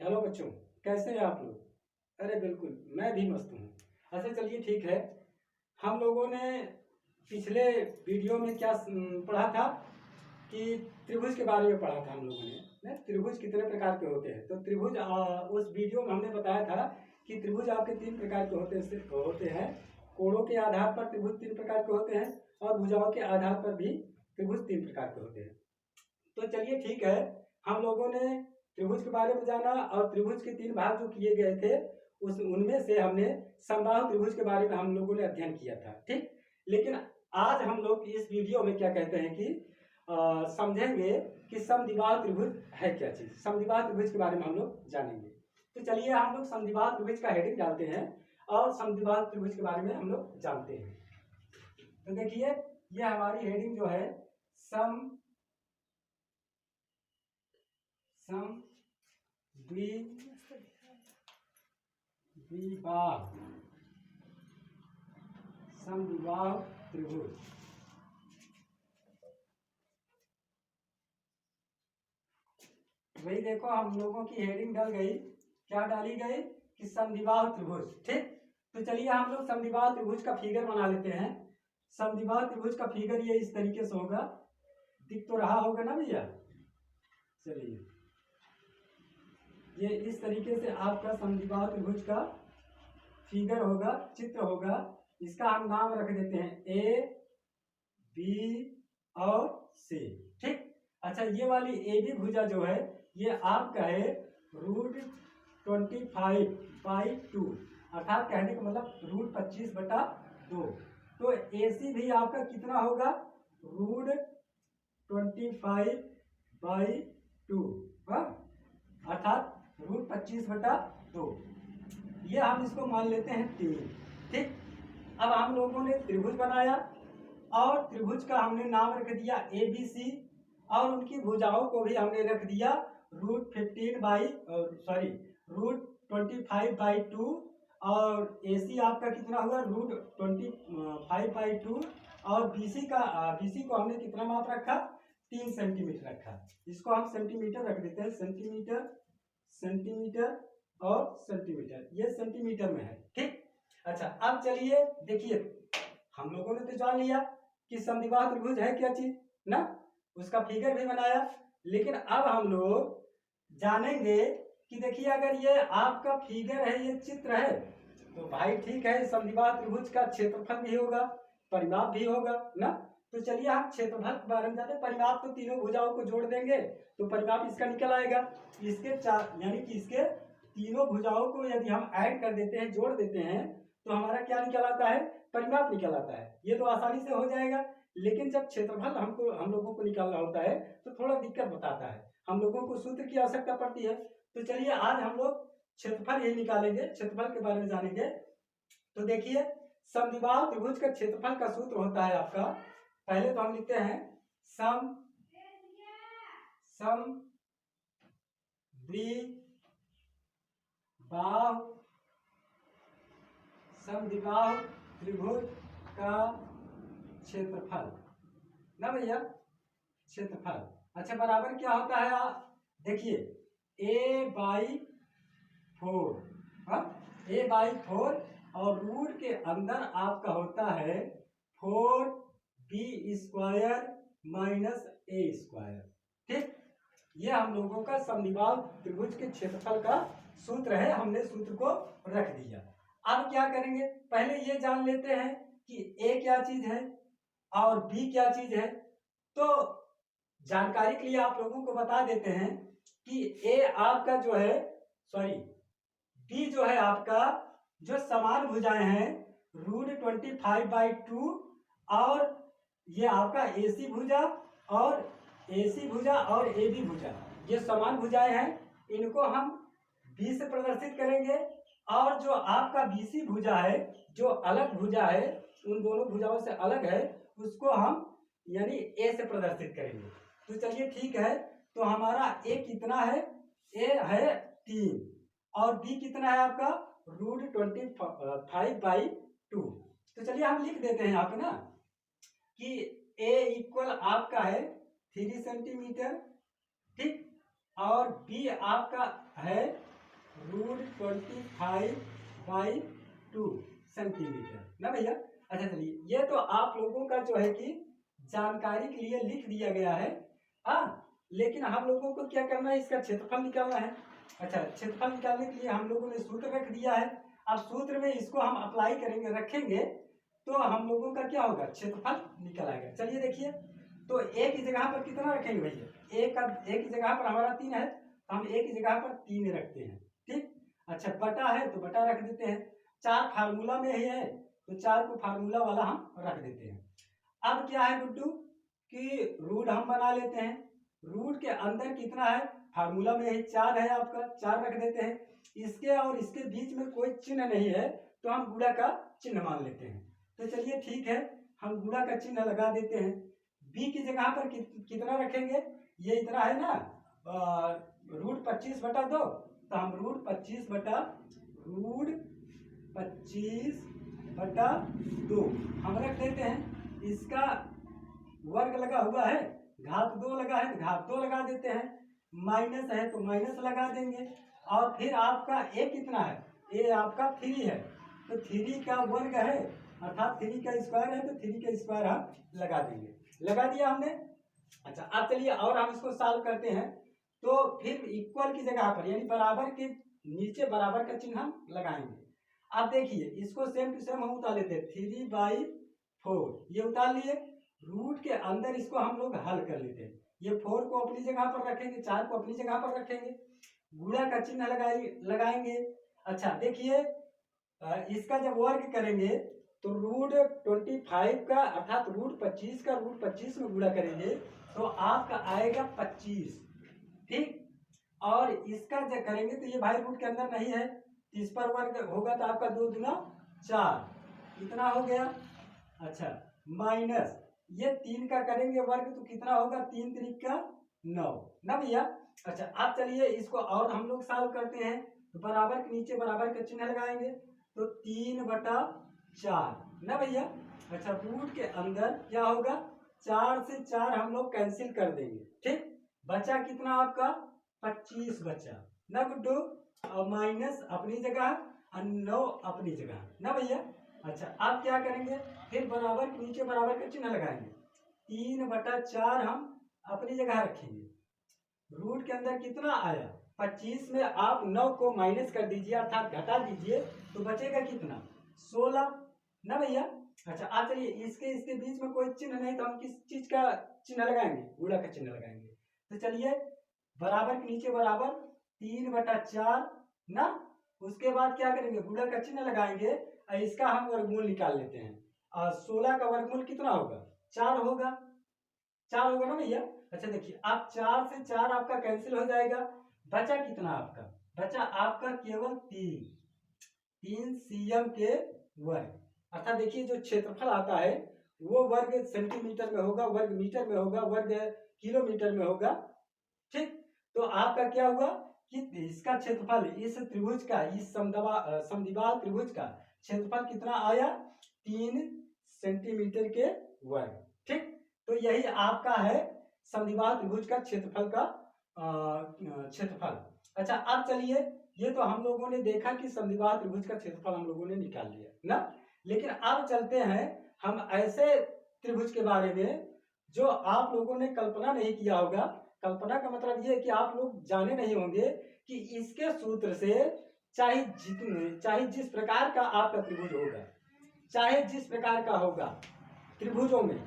Hello बच्चों, कैसे हैं आप लोग? अरे बिल्कुल, मैं भी मस्त हूँ। अच्छा चलिए ठीक है। हम लोगों ने पिछले वीडियो में क्या पढ़ा था कि त्रिभुज के बारे में पढ़ा था हम लोगों ने। त्रिभुज कितने प्रकार के होते हैं? तो त्रिभुज उस वीडियो में हमने बताया था कि त्रिभुज आपके तीन प्रकार के होते हैं। कोणों के आधार पर त्रिभुज तीन प्रकार के होते हैं और भुजाओं के आधार पर भी त्रिभुज तीन प्रकार के होते हैं। तो चलिए ठीक है, हम लोगों ने त्रिभुज के बारे में जाना और त्रिभुज के तीन भाग जो किए गए थे उस उनमें से हमने समबाहु त्रिभुज के बारे में हम लोगों ने अध्ययन किया था। ठीक, लेकिन आज हम लोग इस वीडियो में क्या कहते हैं कि समझेंगे कि समद्विबाहु त्रिभुज है क्या चीज। समद्विबाहु त्रिभुज के बारे में हम लोग जानेंगे। तो चलिए हम लोग समद्विबाहु त्रिभुज का हेडिंग डालते हैं और समद्विबाहु त्रिभुज के बारे में हम लोग जानते हैं। तो देखिए, ये हमारी हेडिंग जो है समद्विबाहु त्रिभुज। वही देखो, हम लोगों की हेडिंग डल गई। क्या डाली गई कि समद्विबाहु त्रिभुज। ठीक, तो चलिए हम लोग समद्विबाहु त्रिभुज का फिगर बना लेते हैं। समद्विबाहु त्रिभुज का फिगर ये इस तरीके से होगा। दिख तो रहा होगा ना भैया? चलिए, ये इस तरीके से आपका समद्विबाहु त्रिभुज का फिगर होगा, चित्र होगा। इसका हम नाम रख देते हैं ए, बी और सी। ठीक, अच्छा ये वाली ए बी भुजा जो है ये आपका है √25/2, अर्थात कहने का मतलब √25/2। तो ए सी भी आपका कितना होगा? √25/2, अर्थात √25/2। ये हम इसको मान लेते हैं 3। ठीक, अब हम लोगों ने त्रिभुज बनाया और त्रिभुज का हमने नाम रख दिया ए बी सी और उनकी भुजाओं को भी हमने रख दिया √25/2 और ए सी आपका कितना हुआ? √25/2 और बीसी को हमने कितना माप रखा? 3 सेंटीमीटर रखा। इसको हम सेंटीमीटर रख देते हैं। सेंटीमीटर, सेंटीमीटर और सेंटीमीटर, ये सेंटीमीटर में है। ठीक, अच्छा अब चलिए देखिए, हम लोगों ने तो जान लिया कि समद्विबाहु त्रिभुज है क्या चीज ना, उसका फिगर भी बनाया। लेकिन अब हम लोग जानेंगे कि देखिए, अगर ये आपका फिगर है, ये चित्र है, तो भाई ठीक है, समद्विबाहु त्रिभुज का क्षेत्रफल भी होगा, परिमाप भी होगा ना। तो चलिए हम क्षेत्रफल के बारे में जानते हैं। परिमाप तो तीनों भुजाओं को जोड़ देंगे तो परिमाप इसका निकल आएगा। इसके यानी कि इसके तीनों भुजाओं को यदि हम ऐड कर देते हैं, जोड़ देते हैं, तो हमारा क्या निकल आता है? परिमाप निकल आता है। ये तो आसानी से हो जाएगा। लेकिन जब क्षेत्रफल हम लोगों को निकालना होता है तो थोड़ा दिक्कत बताता है, हम लोगों को सूत्र की आवश्यकता पड़ती है। तो चलिए आज हम लोग क्षेत्रफल यही निकालेंगे, क्षेत्रफल के बारे में जानेंगे। तो देखिए, समद्विबाहु त्रिभुज का क्षेत्रफल का सूत्र होता है आपका, पहले तो हम लिखते हैं समद्विबाहु त्रिभुज का क्षेत्रफल ना भैया, क्षेत्रफल। अच्छा, बराबर क्या होता है? देखिए a/4 और रूट के अंदर आपका होता है 4b² - a²। ठीक, ये हम लोगों का समद्विबाहु त्रिभुज के क्षेत्रफल का सूत्र है। हमने सूत्र को रख दिया। अब क्या करेंगे? पहले ये जान लेते हैं कि a क्या चीज है और b क्या चीज है। तो जानकारी के लिए आप लोगों को बता देते हैं कि a आपका जो है, b जो है आपका, जो समान भुजाएं हैं √25/2 और ये आपका AC भुजा और AC भुजा और AB भुजा, ये समान भुजाएं हैं। इनको हम B से प्रदर्शित करेंगे और जो आपका BC भुजा है, जो अलग भुजा है, उन दोनों भुजाओं से अलग है, उसको हम यानी A से प्रदर्शित करेंगे। तो चलिए ठीक है, तो हमारा A कितना है? A है 3 और B कितना है आपका? √25/2। तो चलिए हम लिख देते हैं यहाँ पे ना कि A इक्वल आपका है 3 सेंटीमीटर। ठीक, और B आपका है √25/2 सेंटीमीटर ना भैया। अच्छा चलिए, ये तो आप लोगों का जो है कि जानकारी के लिए लिख दिया गया है। हाँ, लेकिन हम लोगों को क्या करना है, इसका क्षेत्रफल निकालना है। अच्छा, क्षेत्रफल निकालने के लिए हम लोगों ने सूत्र रख दिया है। अब सूत्र में इसको हम अप्लाई करेंगे, रखेंगे तो हम लोगों का क्या होगा, क्षेत्रफल निकल आएगा। चलिए देखिए, तो एक ही जगह पर कितना रखेंगे भैया, एक ही जगह पर हमारा 3 है, तो हम एक ही जगह पर 3 रखते हैं। ठीक, अच्छा बटा है तो बटा रख देते हैं। 4 फार्मूला में ही है तो 4 को फार्मूला वाला हम रख देते हैं। अब क्या है गुड्डू कि रूट हम बना लेते हैं। रूट के अंदर कितना है, फार्मूला में ही 4 है आपका, 4 रख देते हैं। इसके और इसके बीच में कोई चिन्ह नहीं है तो हम गुणा का चिन्ह मान लेते हैं। तो चलिए ठीक है, हम गुणा का चिन्ह लगा देते हैं। बी की जगह पर कितना रखेंगे, ये इतना है ना, √25/2, तो हम √25/2 हम रख देते हैं। इसका वर्ग लगा हुआ है, घात 2 लगा है तो घात 2 लगा देते हैं, माइनस है तो माइनस लगा देंगे। और फिर आपका ए कितना है, ए आपका 3 है, तो 3 का वर्ग है अर्थात 3 का स्क्वायर है, तो 3 का स्क्वायर हम लगा देंगे। लगा दिया हमने। अच्छा अब चलिए और हम इसको सॉल्व करते हैं। तो फिर इक्वल की जगह पर यानी बराबर के नीचे बराबर का चिन्ह हम लगाएंगे। अब देखिए इसको सेम टू सेम हम उतार लेते हैं, 3/4 ये उतार लिए। रूट के अंदर इसको हम लोग हल कर लेते हैं। ये 4 को अपनी जगह पर रखेंगे, 4 को अपनी जगह पर रखेंगे, गुणा का चिन्ह लगाएंगे। अच्छा देखिए, इसका जब वर्ग करेंगे तो √25 का अर्थात √25 का √25 में गुणा करेंगे तो आपका आएगा 25। ठीक, और इसका जब करेंगे तो ये भाई रूट के अंदर नहीं है, इस पर वर्ग होगा तो आपका 2 दूना 4 इतना हो गया। अच्छा माइनस ये 3 का करेंगे वर्ग तो कितना होगा, 3 3 का 9 ना भैया। अच्छा अब चलिए इसको और हम लोग सॉल्व करते हैं। तो बराबर के नीचे बराबर का चिन्ह लगाएंगे तो 3/4 ना भैया। अच्छा रूट के अंदर क्या होगा, 4 से 4 हम लोग कैंसिल कर देंगे। ठीक, बचा कितना आपका 25 बचा ना गुड्डू, और माइनस अपनी जगह और 9 अपनी जगह ना भैया। अच्छा अब क्या करेंगे, फिर बराबर के नीचे बराबर का चिन्ह लगाएंगे, 3/4 हम अपनी जगह रखेंगे। रूट के अंदर कितना आया 25 में आप 9 को माइनस कर दीजिए अर्थात घटा दीजिए तो बचेगा कितना 16 ना भैया। अच्छा आप चलिए इसके बीच में कोई चिन्ह नहीं तो हम किस चीज का चिन्ह लगाएंगे, गुणा का चिन्ह लगाएंगे। तो चलिए बराबर के नीचे बराबर 3/4 ना, उसके बाद क्या करेंगे गुणा का चिन्ह लगाएंगे और इसका हम वर्गमूल निकाल लेते हैं। और 16 का वर्गमूल कितना होगा 4 होगा, 4 होगा ना भैया। अच्छा देखिए अब 4 से 4 आपका कैंसिल हो जाएगा, बचा कितना आपका, बचा आपका केवल 3 cm के वर्ग। अर्थात देखिए जो क्षेत्रफल आता है वो वर्ग सेंटीमीटर में होगा, वर्ग मीटर में होगा, वर्ग किलोमीटर में होगा। ठीक, तो आपका क्या हुआ कि इसका क्षेत्रफल इस त्रिभुज का, इस समद्विबाहु त्रिभुज का क्षेत्रफल कितना आया 3 सेंटीमीटर के वर्ग। ठीक, तो यही आपका है समद्विबाहु त्रिभुज का क्षेत्रफल का क्षेत्रफल। अच्छा अब चलिए, ये तो हम लोगों ने देखा कि समद्विबाहु त्रिभुज का क्षेत्रफल हम लोगों ने निकाल लिया ना, लेकिन अब चलते हैं हम ऐसे त्रिभुज के बारे में जो आप लोगों ने कल्पना नहीं किया होगा। कल्पना का मतलब ये है कि आप लोग जाने नहीं होंगे कि इसके सूत्र से चाहे जिस प्रकार का आपका त्रिभुज होगा, चाहे जिस प्रकार का होगा, त्रिभुजों में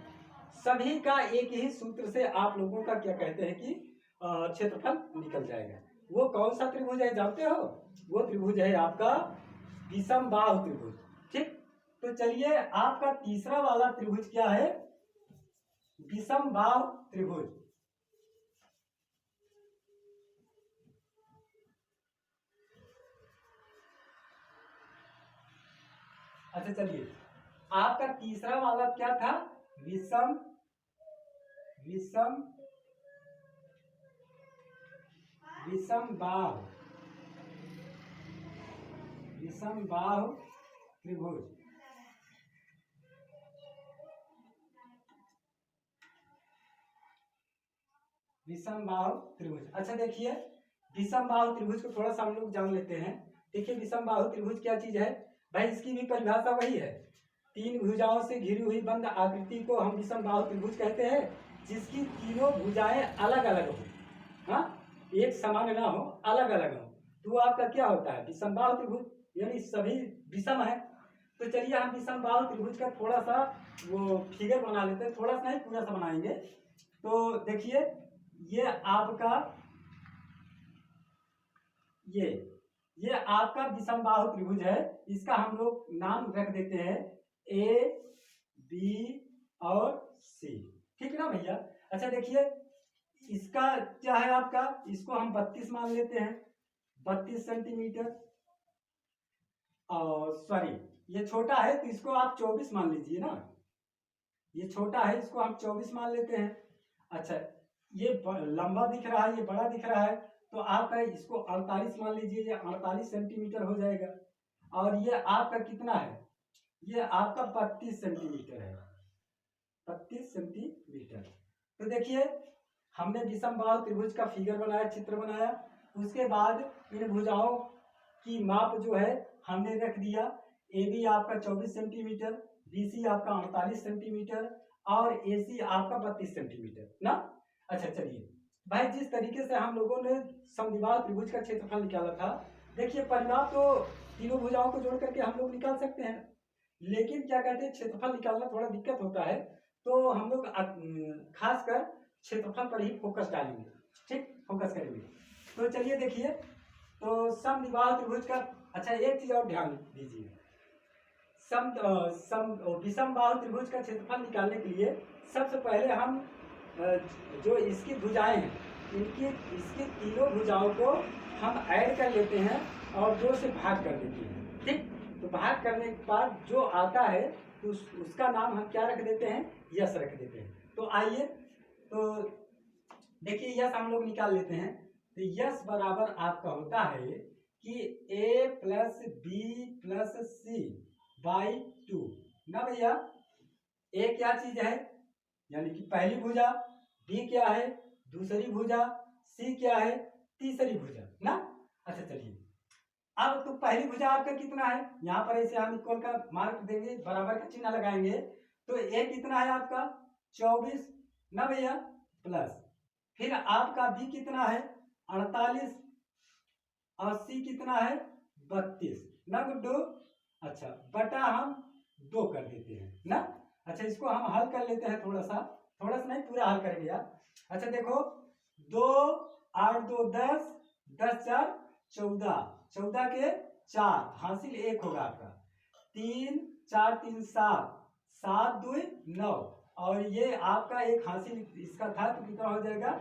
सभी का एक ही सूत्र से आप लोगों का क्या कहते हैं कि क्षेत्रफल निकल जाएगा। वो कौन सा त्रिभुज है जानते हो, वो त्रिभुज है आपका विषमबाहु त्रिभुज। ठीक, तो चलिए आपका तीसरा वाला त्रिभुज क्या है, विषमबाहु त्रिभुज। अच्छा चलिए आपका तीसरा वाला क्या था, विषमबाहु त्रिभुज। विषमबाहु त्रिभुज। अच्छा देखिए विषम बाहु त्रिभुज को थोड़ा सा हम लोग जान लेते हैं। देखिए विषम बाहु त्रिभुज क्या चीज है भाई, इसकी भी परिभाषा वही है, तीन भुजाओं से घिरी हुई बंद आकृति को हम विषम बाहु त्रिभुज कहते हैं, जिसकी तीनों भुजाएं अलग अलग हो, हाँ एक समान ना हो, अलग अलग हो, तो आपका क्या होता है विषम बाहु त्रिभुज, यानी सभी विषम है। तो चलिए हम विषम बाहु त्रिभुज का थोड़ा सा वो फिगर बना लेते हैं, थोड़ा सा नहीं पूरा सा बनाएंगे। तो देखिए ये आपका ये आपका विषम बाहु त्रिभुज है, इसका हम लोग नाम रख देते हैं ए बी और सी, ठीक है ना भैया। अच्छा देखिए इसका क्या है आपका, इसको हम 32 मान लेते हैं, 32 सेंटीमीटर, और सॉरी ये छोटा है तो इसको आप 24 मान लीजिए ना, ये छोटा है इसको हम 24 मान लेते हैं। अच्छा ये लंबा दिख रहा है, ये बड़ा दिख रहा है, तो आपका इसको 48 मान लीजिए, ये 48 सेंटीमीटर हो जाएगा। और ये आपका कितना है, ये आपका 32 सेंटीमीटर है, 32 सेंटीमीटर। तो देखिए हमने विषम बाहु त्रिभुज का फिगर बनाया, चित्र बनाया, उसके बाद इन भुजाओं की माप जो है हमने रख दिया, ए बी आपका 24 सेंटीमीटर, बी सी आपका 48 सेंटीमीटर और ए सी आपका 32 सेंटीमीटर ना। अच्छा चलिए भाई जिस तरीके से हम लोगों ने समद्विबाहु त्रिभुज का क्षेत्रफल निकाला था, देखिए परिमाप तो तीनों भुजाओं को जोड़ करके हम लोग निकाल सकते हैं, लेकिन क्या कहते हैं क्षेत्रफल निकालना थोड़ा दिक्कत होता है, तो हम लोग खासकर क्षेत्रफल पर ही फोकस डालेंगे, ठीक फोकस करेंगे। तो चलिए देखिए तो समद्विबाहु त्रिभुज का, अच्छा एक चीज और ध्यान दीजिए, विषम बाहु त्रिभुज का क्षेत्रफल निकालने के लिए सबसे पहले हम जो इसकी भुजाएं हैं, इसकी तीनों भुजाओं को हम ऐड कर लेते हैं और 2 से भाग कर देते हैं, ठीक। तो भाग करने के बाद जो आता है तो उसका नाम हम क्या रख देते हैं, यश रख देते हैं। तो आइए तो देखिए यश हम लोग निकाल लेते हैं। तो यश बराबर आपका होता है कि a plus B plus C by 2 ना भैया। ए क्या चीज है, यानी कि पहली भुजा, बी क्या है दूसरी भुजा, सी क्या है तीसरी भुजा ना। अच्छा चलिए अब तो पहली भुजा आपका कितना है, यहाँ पर ऐसे हम इक्वल का मार्क देंगे, बराबर का चिन्ह लगाएंगे, तो ए कितना है आपका 24 ना भैया, प्लस फिर आपका बी कितना है 48 और सी कितना है 32 ना गुड्डू। अच्छा बटा हम 2 कर देते हैं ना। अच्छा इसको हम हल कर लेते हैं, थोड़ा सा नहीं पूरा हल करेंगे यार। अच्छा देखो 2 8 2 10 10 4 14, 14 के 4 हासिल 1 होगा आपका, 3 4 3 7 7 2 9 और ये आपका एक हासिल इसका था तो कितना हो जाएगा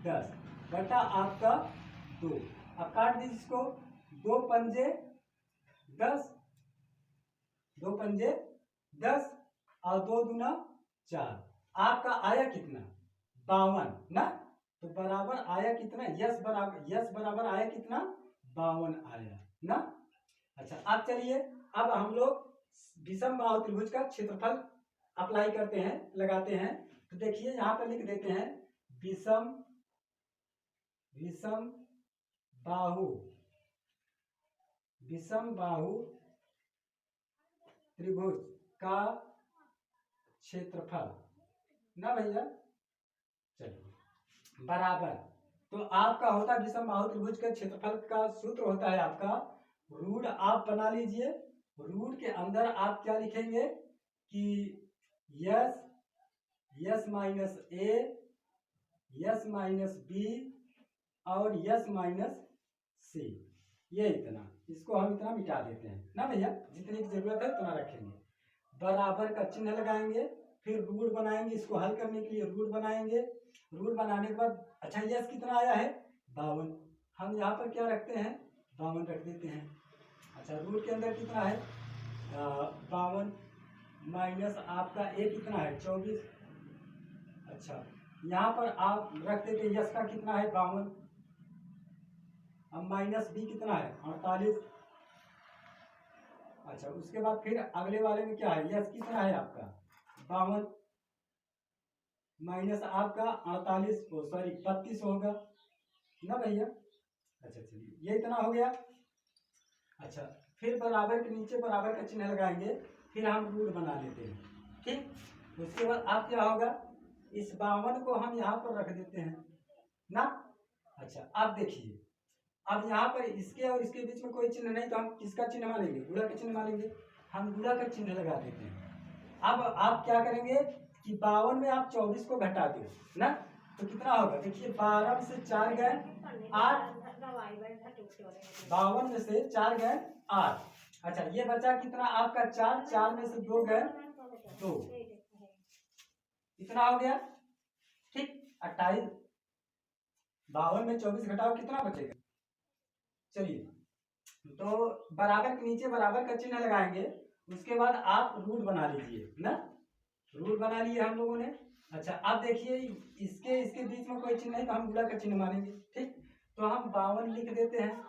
10 बटा आपका 2। अब काट दीजिए इसको, 2 पंजे 10, 2 पंजे 10 और 2 दूना 4, आपका आया कितना 52 ना। तो बराबर आया कितना, यस बराबर आया कितना 52 आया ना। अच्छा अब चलिए अब हम लोग विषम बाहु त्रिभुज का क्षेत्रफल अप्लाई करते हैं, लगाते हैं। तो देखिए यहाँ पर लिख देते हैं विषम बाहु त्रिभुज का क्षेत्रफल ना भैया। चलिए बराबर, तो आपका होता है विषम बाहु त्रिभुज के क्षेत्रफल का सूत्र होता है आपका रूट, आप बना लीजिए, रूट के अंदर आप क्या लिखेंगे कि यस माइनस ए, यस माइनस बी और यस माइनस सी, ये इतना, इसको हम इतना मिटा देते हैं ना भैया, जितनी की जरूरत है उतना रखेंगे, बराबर का चिन्ह लगाएंगे, फिर रूट बनाएंगे, इसको हल करने के लिए रूट बनाएंगे, रूट बनाने के बाद अच्छा यस कितना आया है 52, हम यहाँ पर क्या रखते हैं 52 रख देते हैं। अच्छा रूट के अंदर कितना है 52 माइनस आपका ए कितना है 24। अच्छा यहाँ पर आप रख देते हैं यस का कितना है 52, अब माइनस बी कितना है 48। अच्छा उसके बाद फिर अगले वाले में क्या है, यस कितना है आपका 52 माइनस आपका 48 सॉरी 32 होगा ना भैया। अच्छा चलिए ये इतना हो गया। अच्छा फिर बराबर के नीचे बराबर का चिन्ह लगाएंगे, फिर हम रूट बना लेते हैं, ठीक। उसके बाद आप क्या होगा, इस 52 को हम यहाँ पर रख देते हैं ना। अच्छा अब देखिए, अब यहाँ पर इसके और इसके बीच में कोई चिन्ह नहीं, तो हम किसका चिन्ह मानेंगे, गुणा का चिन्ह मानेंगे। हम गुणा का चिन्ह लगा देते हैं। अब आप क्या करेंगे कि 52 में आप 24 को घटा दो ना, तो कितना होगा, देखिए 12 में से 4 गए 8, 52 में से 4 गए 8। अच्छा ये बचा कितना आपका 4, 4 में से 2 गए 2, इतना हो गया, ठीक। 28, 52 में 24 घटाओ कितना बचेगा। चलिए तो बराबर के नीचे बराबर का चिन्ह लगाएंगे, उसके बाद आप रूट बना लीजिए ना, रूट बना लिए हम लोगों ने। अच्छा अब देखिए इसके इसके बीच में कोई चिन्ह नहीं, तो हम गुणा का चिन्ह मानेंगे, ठीक। तो हम 52 लिख देते हैं,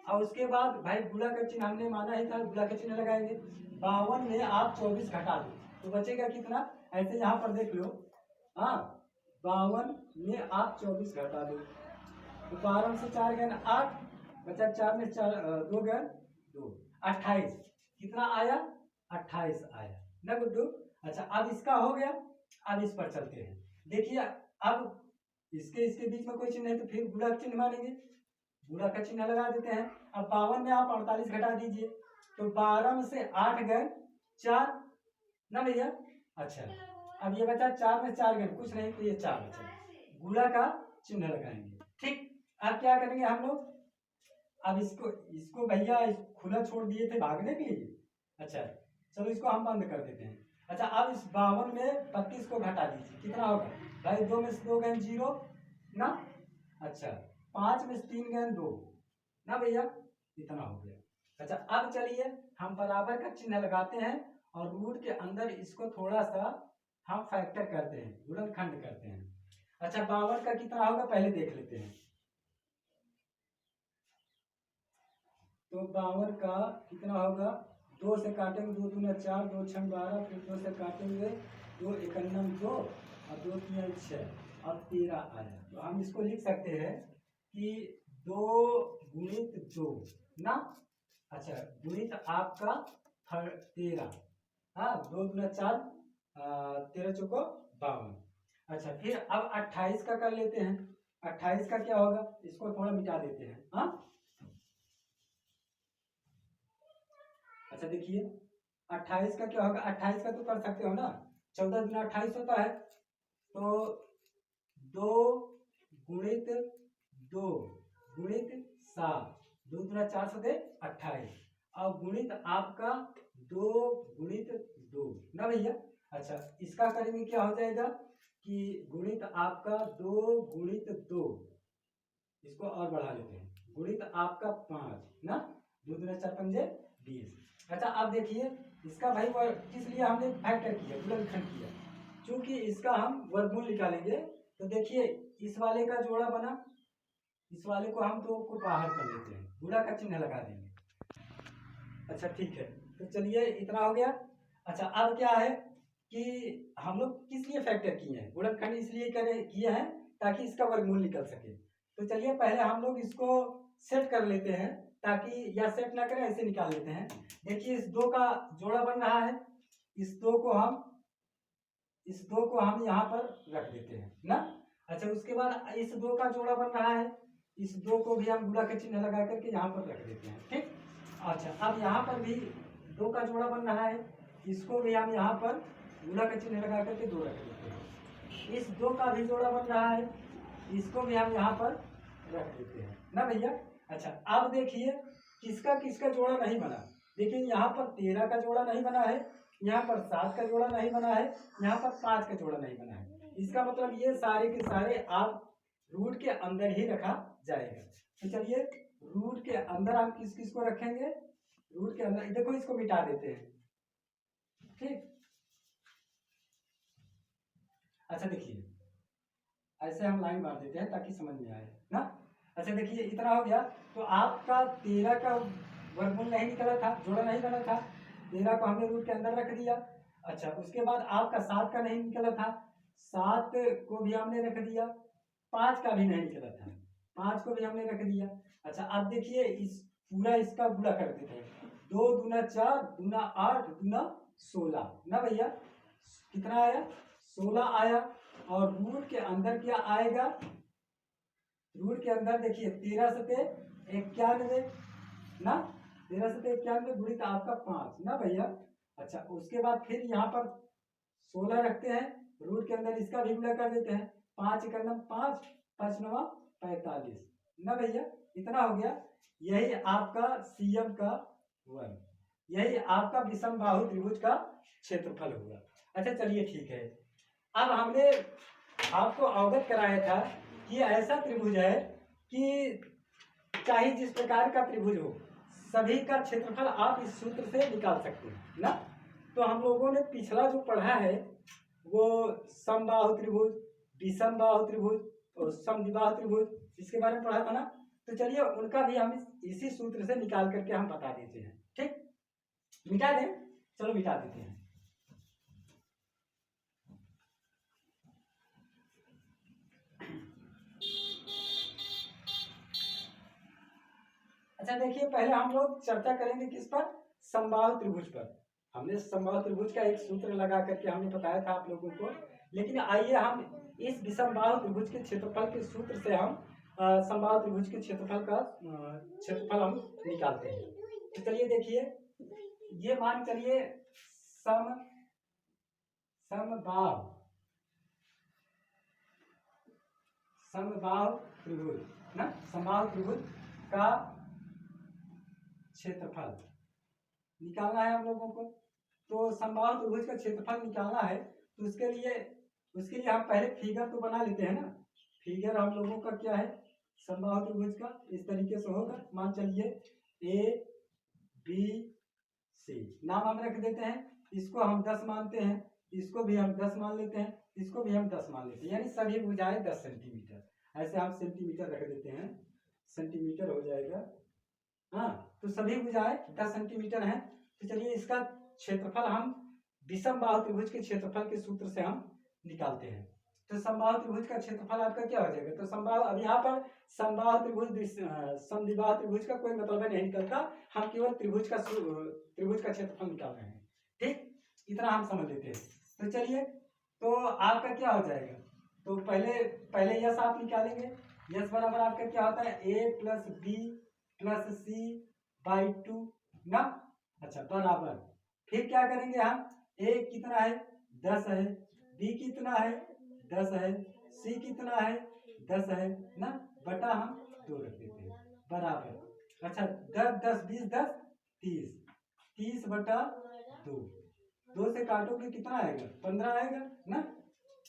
और उसके बाद भाई गुणा का चिन्ह हमने माना ही था, गुणा का चिन्ह लगाएंगे। 52 में आप 24 घटा दो तो बचेगा कितना, ऐसे यहाँ पर देख लो, हाँ 52 में आप 24 घटा दो तो 12 से 4 गए 8, बचा 4 में 4 2 गए 2, 28, कितना आया 28 आया ना गुड्डू। अच्छा अब इसका हो गया, अब इस पर चलते हैं। देखिए अब इसके इसके बीच में कोई चिन्ह नहीं, तो फिर गुणा का चिन्ह मानेंगे, गुणा का चिन्ह लगा देते हैं। अब 52 में आप 48 घटा दीजिए, तो 12 में से 8 गए 4 ना भैया। अच्छा अब ये बचा 4 में 4 गए कुछ नहीं, तो ये 4 बचा, गुणा का चिन्ह लगाएंगे, ठीक। अब क्या करेंगे हम लोग, अब इसको इसको भैया खुला छोड़ दिए थे भागने के लिए। अच्छा चलो इसको हम बंद कर देते हैं। अच्छा अब इस 52 में 32 को घटा दीजिए, कितना होगा भाई, 2 में से 2 गए 0 ना। अच्छा 5 में से 3 गए 2 ना भैया, इतना हो गया। अच्छा अब चलिए हम बराबर का चिन्ह लगाते हैं, और रूट के अंदर इसको थोड़ा सा हम फैक्टर करते हैं, गुणनखंड करते हैं। अच्छा 52 का कितना होगा पहले देख लेते हैं, तो 52 का कितना होगा, 2 से काटेंगे 2 दूना 4, 2 छः 12, फिर 2 से काटेंगे 2 एकन्नम 2 और 2 तीन 6 और 13 आया। तो हम इसको लिख सकते हैं कि 2 गुणित 2 ना। अच्छा गुणित आपका 13, हाँ 2 दूना 4, 13 चौको 52। अच्छा फिर अब 28 का कर लेते हैं, 28 का क्या होगा, इसको थोड़ा मिटा देते हैं, हाँ। अच्छा देखिए 28 का क्या होगा, 28 का तो कर सकते हो ना, 14 गुना 28 होता है, तो 2 गुणित 2 गुणित 7, 2 गुना 4 से 28, और गुणित आपका 2 गुणित 2 ना भैया। अच्छा इसका करेंगे क्या हो जाएगा कि गुणित आपका 2 गुणित 2, इसको और बढ़ा लेते हैं, गुणित आपका 5 ना, 2 दूना 4 पंजे 20। अच्छा अब देखिए इसका भाई किस लिए हमने फैक्टर किया, गुणनखंड किया, क्योंकि इसका हम वर्गमूल निकालेंगे। तो देखिए इस वाले का जोड़ा बना, इस वाले को हम 2 को बाहर कर लेते हैं, गुणा का चिन्ह लगा देंगे। अच्छा ठीक है, तो चलिए इतना हो गया। अच्छा अब क्या है कि हम लोग किस लिए फैक्टर किए हैं, गुणनखंड इसलिए किए हैं ताकि इसका वर्गमूल निकल सके। तो चलिए पहले हम लोग इसको सेट कर लेते हैं, ताकि या सेट ना करें ऐसे निकाल लेते हैं। देखिए इस 2 का जोड़ा बन रहा है, इस 2 को हम यहाँ पर रख देते हैं ना। अच्छा उसके बाद इस 2 का जोड़ा बन रहा है, इस 2 को भी हम गुणा का चिन्ह लगा करके यहाँ पर रख देते हैं, ठीक। अच्छा अब यहाँ पर भी 2 का जोड़ा बन रहा है, इसको भी हम यहाँ पर गुणा का चिन्ह लगा करके 2 रख देते हैं। इस 2 का भी जोड़ा बन रहा है, इसको भी हम यहाँ पर रख देते हैं ना भैया। अच्छा अब देखिए किसका किसका जोड़ा नहीं बना, देखिए यहाँ पर 13 का जोड़ा नहीं बना है, यहाँ पर 7 का जोड़ा नहीं बना है, यहाँ पर 5 का जोड़ा नहीं बना है। इसका मतलब ये सारे के सारे आप रूट के अंदर ही रखा जाएगा। तो चलिए रूट के अंदर हम किस किस को रखेंगे, रूट के अंदर देखो इसको मिटा देते हैं, ठीक। अच्छा देखिए ऐसे हम लाइन मार देते हैं ताकि समझ में आए ना। अच्छा देखिए इतना हो गया, तो आपका 13 का वर्गमूल नहीं निकला था, जोड़ा नहीं बना था, 13 को हमने रूट के अंदर रख दिया। अच्छा उसके बाद आपका 7 का नहीं निकला था, 7 को भी हमने रख दिया, 5 का भी नहीं निकला था, 5 को भी हमने रख दिया। अच्छा अब देखिए इस पूरा इसका गुणा कर देते हैं। 2 दूना 4 दूना 8 दूना 16 ना भैया, कितना आया 16 आया। और रूट के अंदर क्या आएगा, रूट के अंदर देखिए 13 सते 91 ना, 13 सते 91 गुणित आपका 5 ना भैया। अच्छा उसके बाद फिर यहाँ पर 16 रखते हैं, रूट के अंदर इसका भी गुणा कर देते हैं। 5 एकम 5 5 9 45 ना भैया, इतना हो गया। यही आपका सीएम का वर्ग, यही आपका विषम बाहु त्रिभुज का क्षेत्रफल होगा। अच्छा चलिए ठीक है, अब हमने आपको अवगत कराया था कि ऐसा त्रिभुज है कि चाहे जिस प्रकार का त्रिभुज हो सभी का क्षेत्रफल आप इस सूत्र से निकाल सकते हैं ना। तो हम लोगों ने पिछला जो पढ़ा है वो समबाहु त्रिभुज, विषमबाहु त्रिभुज और समद्विबाहु त्रिभुज, इसके बारे में पढ़ा था ना। तो चलिए उनका भी हम इसी सूत्र से निकाल करके हम बता देते हैं। ठीक, मिटा दें, चलो मिटा देते हैं। अच्छा देखिए पहले हम लोग चर्चा करेंगे किस पर, समबाहु त्रिभुज पर। हमने समबाहु त्रिभुज का एक सूत्र लगा करके हमने बताया था आप लोगों को। लेकिन आइए हम इस विषमबाहु त्रिभुज के क्षेत्रफल के सूत्र से हम समबाहु त्रिभुज के क्षेत्रफल का क्षेत्रफल हम निकालते हैं। तो चलिए देखिए, ये मान चलिए समबाहु त्रिभुज ना, समबाहु त्रिभुज का क्षेत्रफल निकालना है हम लोगों को। तो समबाहु त्रिभुज का क्षेत्रफल निकालना है तो उसके लिए हम पहले फिगर तो बना लेते हैं ना। फिगर हम लोगों का क्या है, समबाहु त्रिभुज का इस तरीके से होगा। मान चलिए ए बी सी, नाम हम रख देते हैं। इसको हम 10 मानते हैं, इसको भी हम 10 मान लेते हैं, इसको भी हम 10 मान लेते हैं, यानी सभी भुजाएं 10 सेंटीमीटर। ऐसे हम सेंटीमीटर रख देते हैं, सेंटीमीटर हो जाएगा। हाँ, तो सभी भुजाएं 10 सेंटीमीटर हैं। तो चलिए इसका क्षेत्रफल हम विषमबाहु त्रिभुज के क्षेत्रफल के सूत्र से हम निकालते हैं। तो समबाहु त्रिभुज का क्षेत्रफल आपका क्या हो जाएगा, तो समबाहु, अब यहाँ पर समबाहु त्रिभुज समद्विबाहु त्रिभुज का कोई मतलब नहीं निकलता, हम केवल त्रिभुज का क्षेत्रफल निकाल रहे हैं। ठीक, इतना हम समझ लेते हैं। तो चलिए, तो आपका क्या हो जाएगा, तो पहले यस आप निकालेंगे। यस बराबर आपका क्या होता है, A plus B plus C by 2 ना। अच्छा बराबर, फिर क्या करेंगे हम, ए कितना है 10 है, बी कितना है 10 है, सी कितना है 10 है ना, बटा हम 2 रख देते हैं बराबर। अच्छा 10 10 20 10 30, 30 बटा 2, 2 से काटोगे कितना आएगा 15 आएगा ना।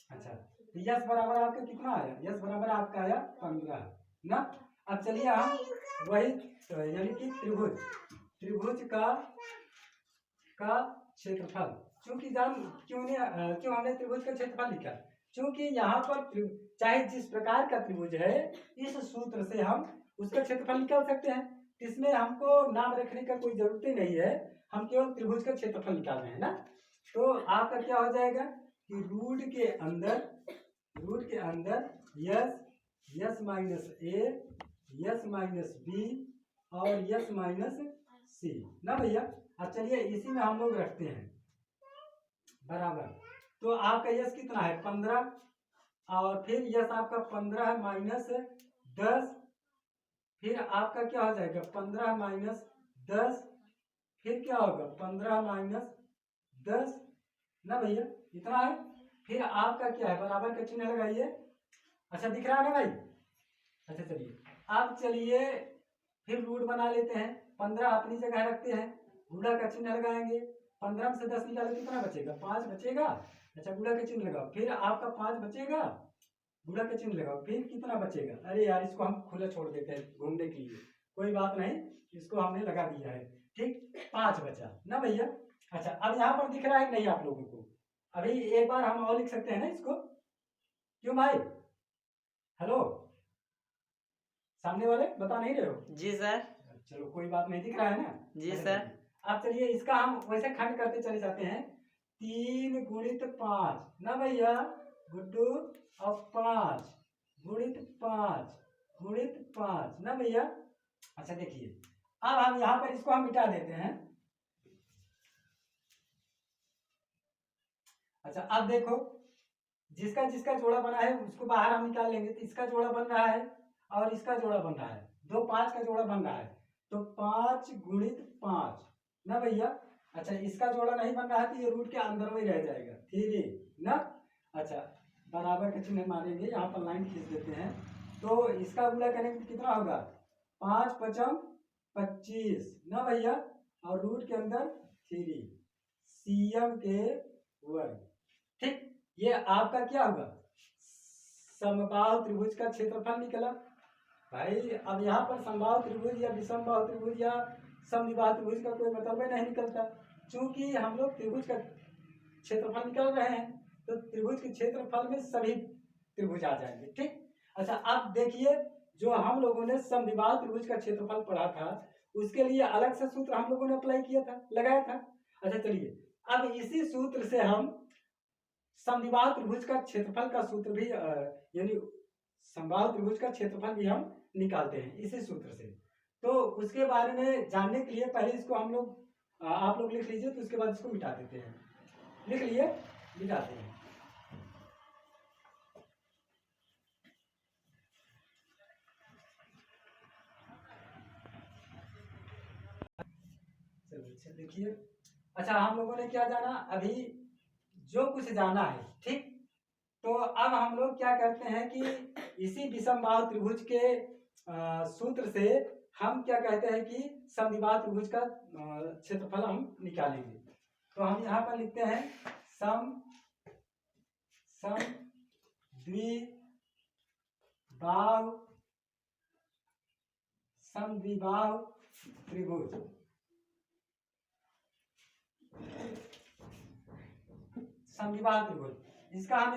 अच्छा यस बराबर आपका कितना आया, यस बराबर आपका आया 15 ना। अब चलिए हम वही यानी कि त्रिभुज का क्षेत्रफल, क्योंकि क्यों हमने त्रिभुज का क्षेत्रफल लिखा, क्योंकि यहाँ पर चाहे जिस प्रकार का त्रिभुज है इस सूत्र से हम उसका क्षेत्रफल निकाल सकते हैं। इसमें हमको नाम रखने का कोई जरूरत ही नहीं है, हम केवल त्रिभुज का क्षेत्रफल निकाल रहे हैं ना। तो आपका क्या हो जाएगा कि रूट के अंदर यस माइनस ए, यस माइनस बी और यस माइनस सी ना भैया। अब चलिए इसी में हम लोग रखते हैं बराबर। तो आपका यस कितना है 15, और फिर यस आपका 15 माइनस 10, फिर आपका क्या हो जाएगा 15 माइनस 10, फिर क्या होगा 15 माइनस 10 ना भैया, इतना है। फिर आपका क्या है, बराबर का चिन्ह लगाइए। अच्छा दिख रहा है ना भाई। अच्छा चलिए, अब चलिए फिर रूट बना लेते हैं। 15 अपनी जगह रखते हैं, गुणा का चिन्ह लगाएंगे। 15 से 10 निकालो कितना बचेगा 5 बचेगा। अच्छा गुणा का चिन्ह लगाओ, फिर आपका 5 बचेगा, गुणा का चिन्ह लगाओ, फिर कितना बचेगा। अरे यार इसको हम खुला छोड़ देते हैं घूमने के लिए, कोई बात नहीं, इसको हमने लगा दिया है। ठीक, 5 बचा ना भैया। अच्छा अब यहाँ पर दिख रहा है नहीं आप लोगों को, अभी एक बार हम और लिख सकते हैं ना इसको, क्यों भाई, हेलो सामने वाले बता नहीं रहे हो। जी सर। चलो कोई बात नहीं, दिख रहा है ना। जी सर। अब चलिए इसका हम वैसे खंड करते चले जाते हैं। 3 गुणित 5 ना भैया गुड्डू, और 5 गुणित 5 गुणित 5 ना भैया। अच्छा देखिए, अब हम यहाँ पर इसको हम मिटा देते हैं। अच्छा अब देखो, जिसका जिसका जोड़ा बना है उसको बाहर हम निकाल लेंगे। तो इसका जोड़ा बन रहा है और इसका जोड़ा बन रहा है, 2 5 का जोड़ा बन रहा है, तो 5 गुणित 5 ना भैया। अच्छा इसका जोड़ा नहीं बन रहा है तो ये रूट के अंदर में ही रह जाएगा, 3 ना। अच्छा बराबर का चिन्ह मारेंगे, यहाँ पर लाइन खींच देते हैं। तो इसका गुणा करेंगे तो कितना होगा, 5 पचम 25 ना भैया, और रूट के अंदर 3 CM के वर्ग। ठीक, ये आपका क्या होगा, समबाहु त्रिभुज का क्षेत्रफल निकला। भाई अब यहाँ पर समबाहु त्रिभुज या विषमबाहु त्रिभुज या समद्विबाहु त्रिभुज का कोई मतलब ही नहीं निकलता, क्योंकि हम लोग त्रिभुज का क्षेत्रफल निकल रहे हैं, तो त्रिभुज के क्षेत्रफल में सभी त्रिभुज आ जाएंगे। ठीक, अच्छा अब देखिए, जो हम लोगों ने समद्विबाहु त्रिभुज का क्षेत्रफल पढ़ा था, उसके लिए अलग से सूत्र हम लोगों ने अप्लाई किया था, लगाया था। अच्छा चलिए, अब इसी सूत्र से हम समद्विबाहु त्रिभुज का क्षेत्रफल का सूत्र भी यानी समबाहु त्रिभुज का क्षेत्रफल भी हम निकालते हैं इसी सूत्र से। तो उसके बारे में जानने के लिए पहले इसको हम लोग आप लोग लिख लीजिए, तो उसके बाद इसको मिटा देते हैं। लिख लिए, मिटाते हैं। चलिए देखिए, अच्छा हम लोगों ने क्या जाना, अभी जो कुछ जाना है, ठीक। तो अब हम लोग क्या करते हैं कि इसी विषमबाहु त्रिभुज के सूत्र से हम क्या कहते हैं कि समद्विबाहु त्रिभुज का क्षेत्रफल हम निकालेंगे। तो हम यहाँ पर लिखते हैं समद्विबाहु त्रिभुज, समद्विबाहु त्रिभुज, इसका हम